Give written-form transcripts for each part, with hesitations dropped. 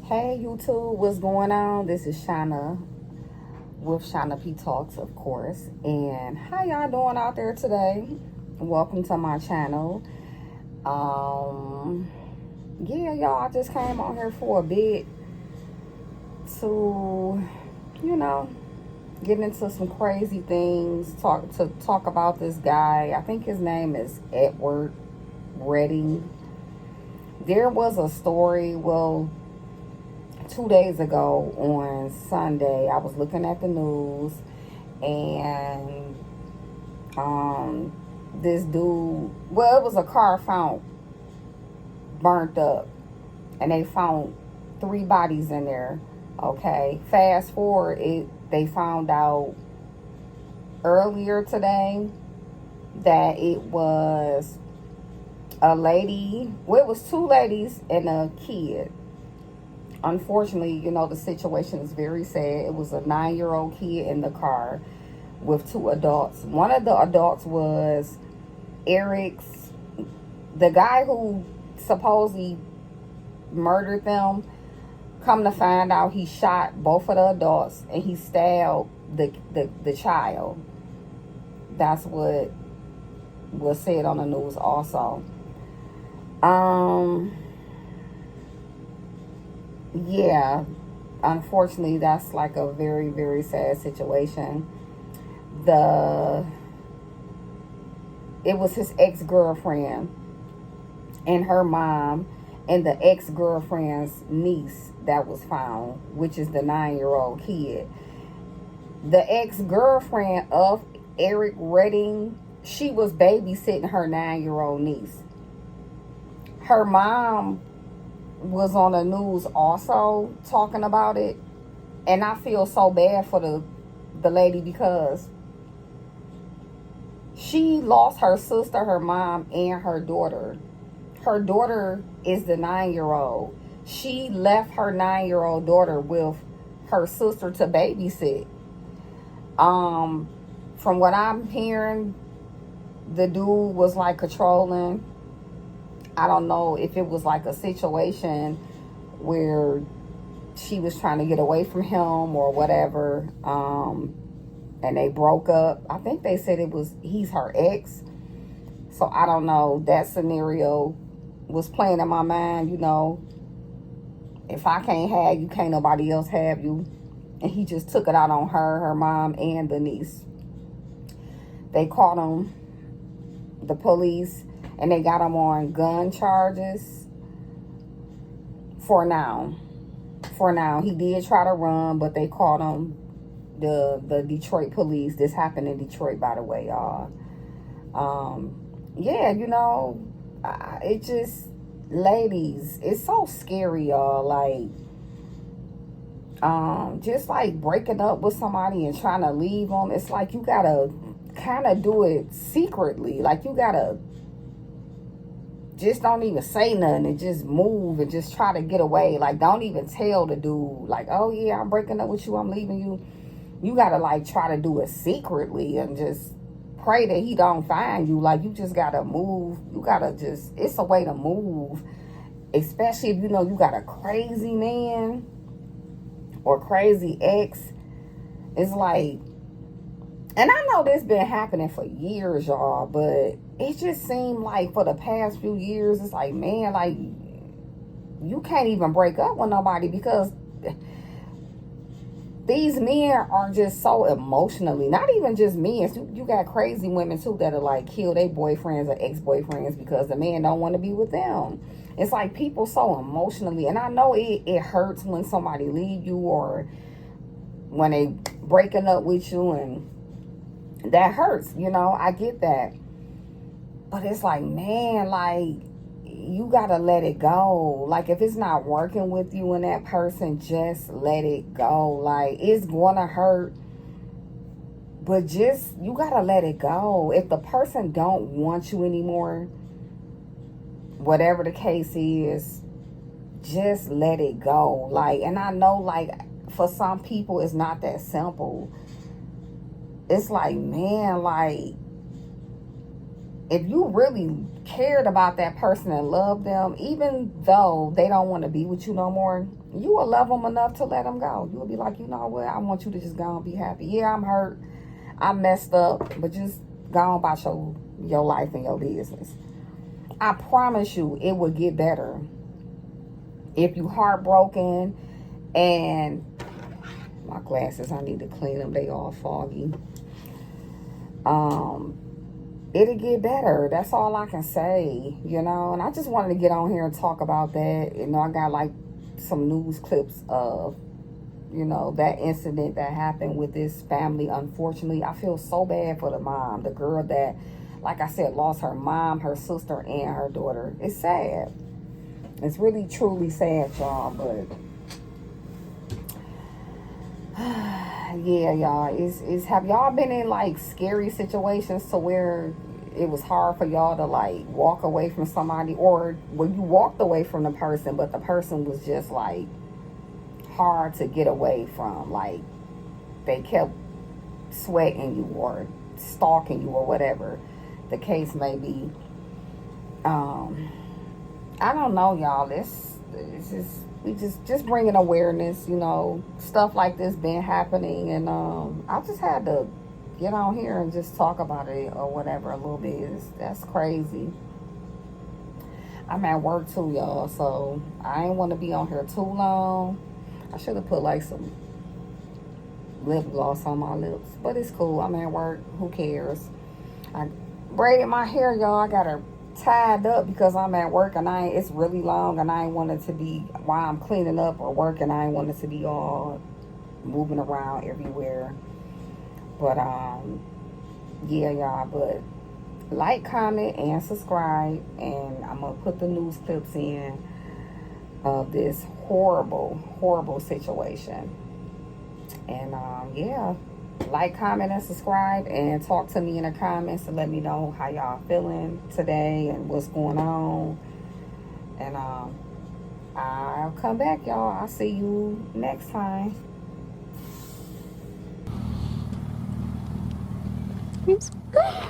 Hey YouTube, what's going on? This is Shana with Shana P Talks, of course. And how y'all doing out there today? Welcome to my channel. Um, yeah, y'all, I just came on here for a bit to, you know, get into some crazy things. Talk about this guy. I think his name is Edward Redding. There was a story. Well, 2 days ago on Sunday, I was looking at the news, and this dude, well, it was a car found burnt up, and they found three bodies in there. Okay, fast forward, they found out earlier today that it was a lady. Well, it was two ladies and a kid. Unfortunately, the situation is very sad. It was a 9-year-old kid in the car with two adults. One of the adults was the guy who supposedly murdered them. Come to find out, he shot both of the adults and he stabbed the child. That's what was said on the news also. Yeah, unfortunately, that's like a very, very sad situation. It was his ex-girlfriend and her mom and the ex-girlfriend's niece that was found, which is the 9-year-old kid. The ex-girlfriend of Eric Redding, she was babysitting her 9-year-old niece. Her mom was on the news also talking about it, and I feel so bad for the lady because she lost her sister, her mom, and her daughter. Her daughter is the 9-year-old. She left her 9-year-old daughter with her sister to babysit. From what I'm hearing, the dude was like controlling. I don't know if it was like a situation where she was trying to get away from him or whatever, and they broke up. I think they said he's her ex. So I don't know. That scenario was playing in my mind, if I can't have you, can't nobody else have you. And he just took it out on her mom, and the niece. They caught him, the police, and they got him on gun charges for now. He did try to run, but they caught him. The Detroit police. This happened in Detroit, by the way, y'all. Yeah, it just, ladies, it's so scary, y'all. Like, just like breaking up with somebody and trying to leave them. It's like you gotta kind of do it secretly. Like, you gotta just don't even say nothing and just move and just try to get away. Like, don't even tell the dude, like, oh yeah, I'm breaking up with you, I'm leaving you. You gotta like try to do it secretly and just pray that he don't find you. Like, you just gotta move. You gotta just, it's a way to move, especially if you got a crazy man or crazy ex. It's like, and I know this been happening for years, y'all, but it just seemed like for the past few years, it's like, man, like, you can't even break up with nobody because these men are just so emotionally, not even just men. You got crazy women too that are like kill their boyfriends or ex-boyfriends because the man don't want to be with them. It's like people so emotionally, and I know it hurts when somebody leave you or when they breaking up with you, and that hurts, I get that. But it's like, man, like, you gotta let it go. Like, if it's not working with you and that person, just let it go. Like, it's gonna hurt, but just, you gotta let it go. If the person don't want you anymore, whatever the case is, just let it go. Like, and I know, like, for some people, it's not that simple. It's like, man, like, if you really cared about that person and loved them, even though they don't want to be with you no more, you will love them enough to let them go. You will be like, you know what, I want you to just go and be happy. Yeah, I'm hurt, I messed up, but just go on about your life and your business. I promise you it will get better. If you heartbroken, and my glasses, I need to clean them, they all foggy. It'll get better. That's all I can say, you know. And I just wanted to get on here and talk about that. You know, I got like some news clips of, you know, that incident that happened with this family. Unfortunately, I feel so bad for the mom, the girl that, like I said, lost her mom, her sister, and her daughter. It's sad. It's really, truly sad, y'all. But yeah, y'all, it's have y'all been in like scary situations to where it was hard for y'all to like walk away from somebody, or when you walked away from the person but the person was just like hard to get away from, like they kept sweating you or stalking you or whatever the case may be? I don't know, y'all. This is, we just bringing awareness, you know, stuff like this been happening, and I just had to get on here and just talk about it or whatever a little bit. That's crazy. I'm at work too, y'all, so I ain't want to be on here too long. I should have put like some lip gloss on my lips, but it's cool. I'm at work. Who cares? I braided my hair, y'all. I got her tied up because I'm at work, and it's really long, and I ain't want it to be, while I'm cleaning up or working, I ain't want it to be all moving around everywhere. But yeah, y'all. But like, comment, and subscribe, and I'm gonna put the news clips in of this horrible situation. And yeah, like, comment, and subscribe, and talk to me in the comments to let me know how y'all feeling today and what's going on. And I'll come back, y'all. I'll see you next time. It's okay.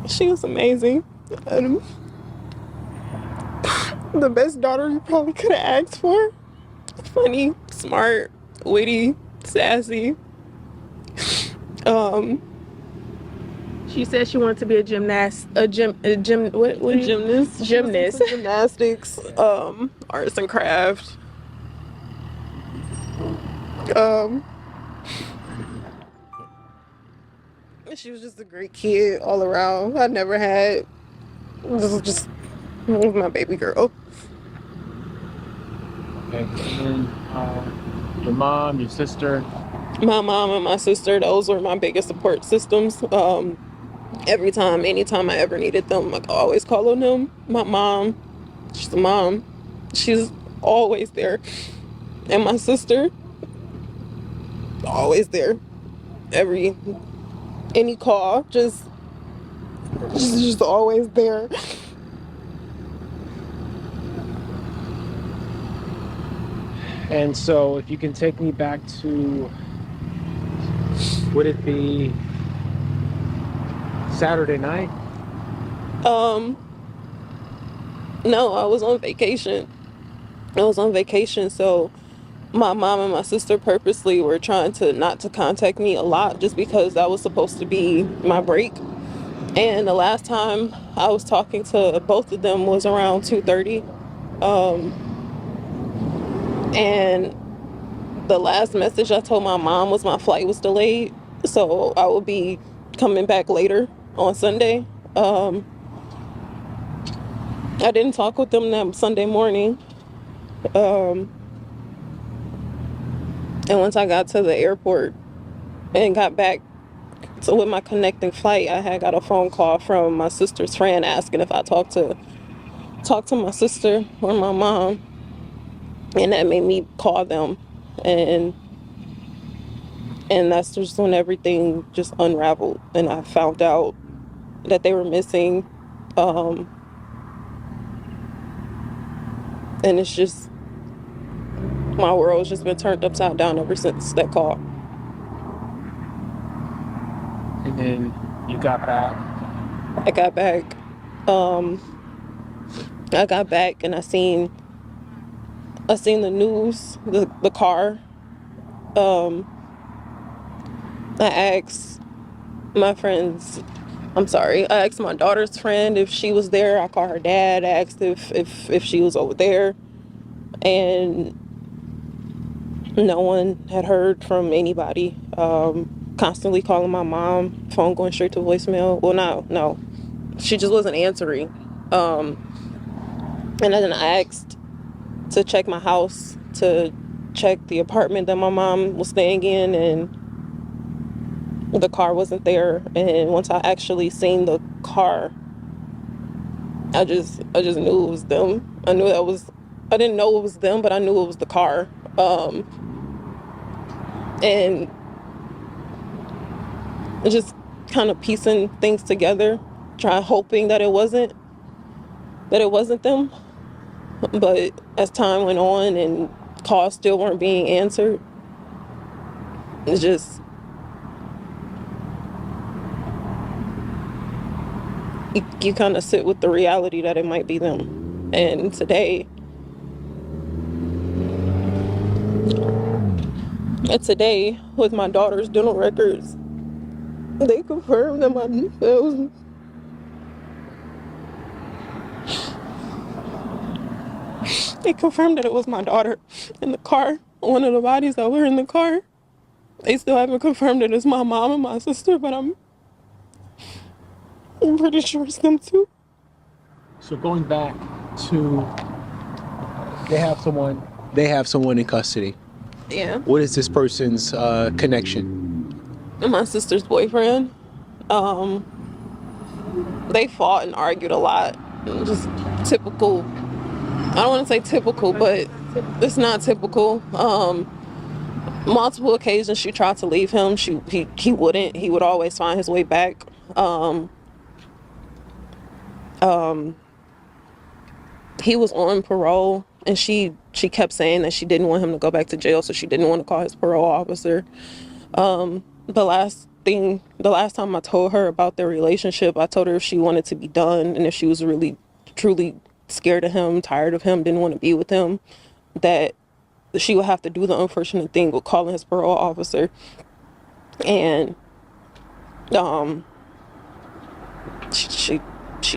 She was amazing. The best daughter you probably could have asked for. Funny, smart, witty, sassy. She said she wanted to be a gymnast, gymnast. Gymnastics, arts and crafts. She was just a great kid all around. I never had. This was just my baby girl. Okay, and your mom, your sister? My mom and my sister, those were my biggest support systems. Anytime I ever needed them, like, I always call on them. My mom, she's a mom. She's always there. And my sister, always there. Any call, just always there. And so if you can take me back to, would it be Saturday night? No, I was on vacation. So my mom and my sister purposely were trying to not to contact me a lot, just because that was supposed to be my break. And the last time I was talking to both of them was around 2:30. And the last message I told my mom was my flight was delayed, so I will be coming back later on Sunday. I didn't talk with them that Sunday morning. And once I got to the airport and got back, so with my connecting flight, I had got a phone call from my sister's friend asking if I talked to my sister or my mom, and that made me call them, and that's just when everything just unraveled, and I found out that they were missing, and it's just, my world's just been turned upside down ever since that call. and then you got back. I got back. I got back and I seen the news, the car. I asked my friends, I asked my daughter's friend if she was there. I called her dad, asked if she was over there. And no one had heard from anybody. Constantly calling my mom, phone going straight to voicemail. Well, no. She just wasn't answering. And then I asked to check my house, to check the apartment that my mom was staying in, and the car wasn't there. And once I actually seen the car, I just knew it was them. I didn't know it was them, but I knew it was the car. And just kind of piecing things together, hoping that it wasn't them. But as time went on and calls still weren't being answered, it's just, you kind of sit with the reality that it might be them. And today, with my daughter's dental records, they confirmed that it was my daughter in the car. One of the bodies that were in the car. They still haven't confirmed that it's my mom and my sister, but I'm pretty sure it's them too. So going back to, they have someone in custody. Yeah. What is this person's connection? And my sister's boyfriend. They fought and argued a lot. Just typical. I don't want to say typical, but it's not typical. Multiple occasions she tried to leave him. He wouldn't. He would always find his way back. He was on parole, and she kept saying that she didn't want him to go back to jail, so she didn't want to call his parole officer. The last time I told her about their relationship, I told her if she wanted to be done and if she was really, truly scared of him, tired of him, didn't want to be with him, that she would have to do the unfortunate thing with calling his parole officer. And she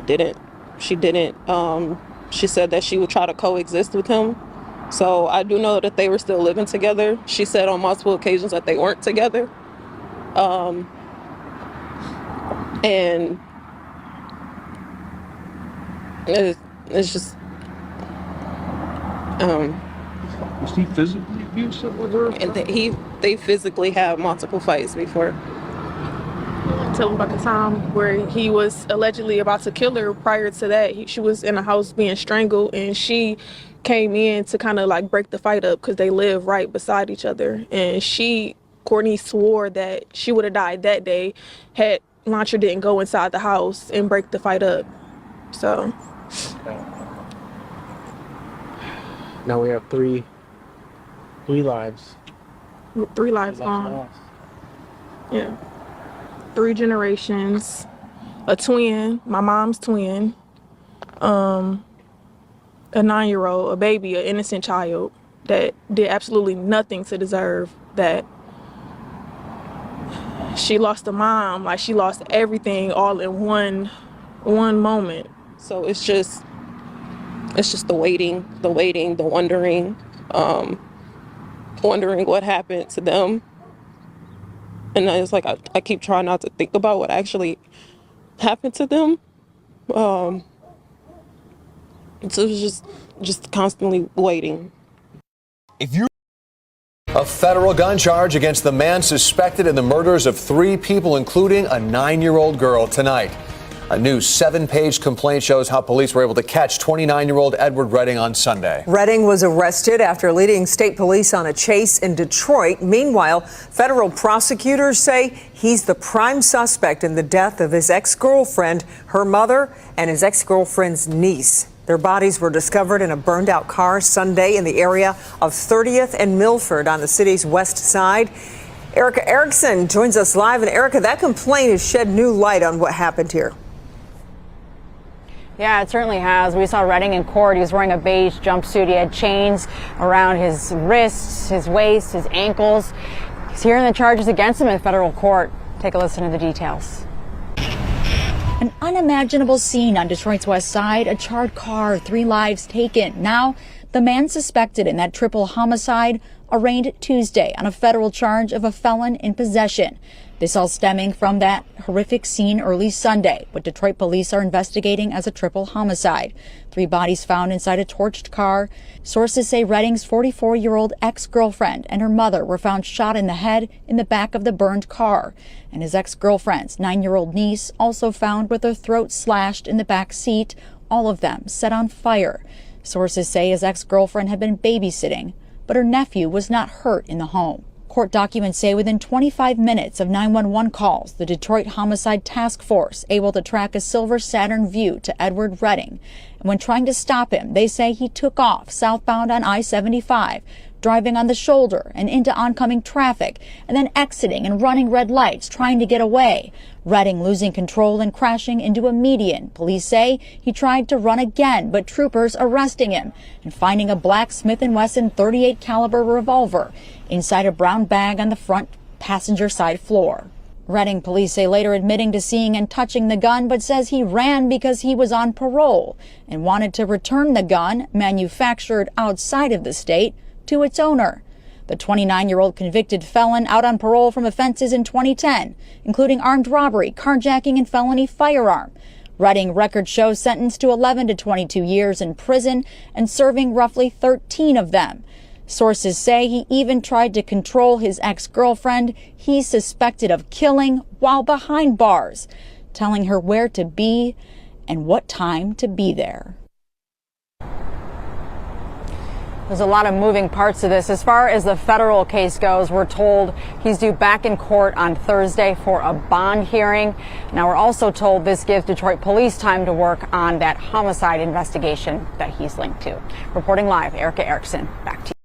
didn't. She said that she would try to coexist with him. So I do know that they were still living together. She said on multiple occasions that they weren't together. And it's just, Was he physically abusive with her? and they physically had multiple fights before. Tell him about the time where he was allegedly about to kill her. Prior to that, she was in the house being strangled, and she came in to kind of like break the fight up because they live right beside each other. And Courtney swore that she would have died that day had Launcher didn't go inside the house and break the fight up. So Now we have three lives. 3 lives gone. Yeah. 3 generations. A twin, my mom's twin. A 9-year-old, a baby, an innocent child that did absolutely nothing to deserve that. She lost a mom, like she lost everything all in one moment. So it's just the waiting, the wondering, wondering what happened to them. And it's like I keep trying not to think about what actually happened to them. So it's just constantly waiting. A federal gun charge against the man suspected in the murders of 3 people, including a 9-year-old girl, tonight. A new 7-page complaint shows how police were able to catch 29-year-old Edward Redding on Sunday. Redding was arrested after leading state police on a chase in Detroit. Meanwhile, federal prosecutors say he's the prime suspect in the death of his ex-girlfriend, her mother, and his ex-girlfriend's niece. Their bodies were discovered in a burned-out car Sunday in the area of 30th and Milford on the city's west side. Erica Erickson joins us live. And Erica, that complaint has shed new light on what happened here. Yeah, it certainly has. We saw Redding in court. He was wearing a beige jumpsuit. He had chains around his wrists, his waist, his ankles. He's hearing the charges against him in federal court. Take a listen to the details. An unimaginable scene on Detroit's west side, a charred car, 3 lives taken. Now, the man suspected in that triple homicide arraigned Tuesday on a federal charge of a felon in possession. This all stemming from that horrific scene early Sunday, what Detroit police are investigating as a triple homicide. 3 bodies found inside a torched car. Sources say Redding's 44-year-old ex-girlfriend and her mother were found shot in the head in the back of the burned car. And his ex-girlfriend's 9-year-old niece also found with her throat slashed in the back seat, all of them set on fire. Sources say his ex-girlfriend had been babysitting, but her nephew was not hurt in the home. Court documents say within 25 minutes of 911 calls, the Detroit Homicide Task Force able to track a silver Saturn Vue to Edward Redding. And when trying to stop him, they say he took off southbound on I-75, driving on the shoulder and into oncoming traffic, and then exiting and running red lights, trying to get away. Redding losing control and crashing into a median. Police say he tried to run again, but troopers arresting him and finding a black Smith & Wesson .38 caliber revolver inside a brown bag on the front passenger side floor. Redding police say later admitting to seeing and touching the gun, but says he ran because he was on parole and wanted to return the gun, manufactured outside of the state, to its owner. The 29-year-old convicted felon out on parole from offenses in 2010, including armed robbery, carjacking, and felony firearm. Redding record shows sentenced to 11 to 22 years in prison and serving roughly 13 of them. Sources say he even tried to control his ex-girlfriend he's suspected of killing while behind bars, telling her where to be and what time to be there. There's a lot of moving parts to this. As far as the federal case goes, we're told he's due back in court on Thursday for a bond hearing. Now, we're also told this gives Detroit police time to work on that homicide investigation that he's linked to. Reporting live, Erica Erickson, back to you.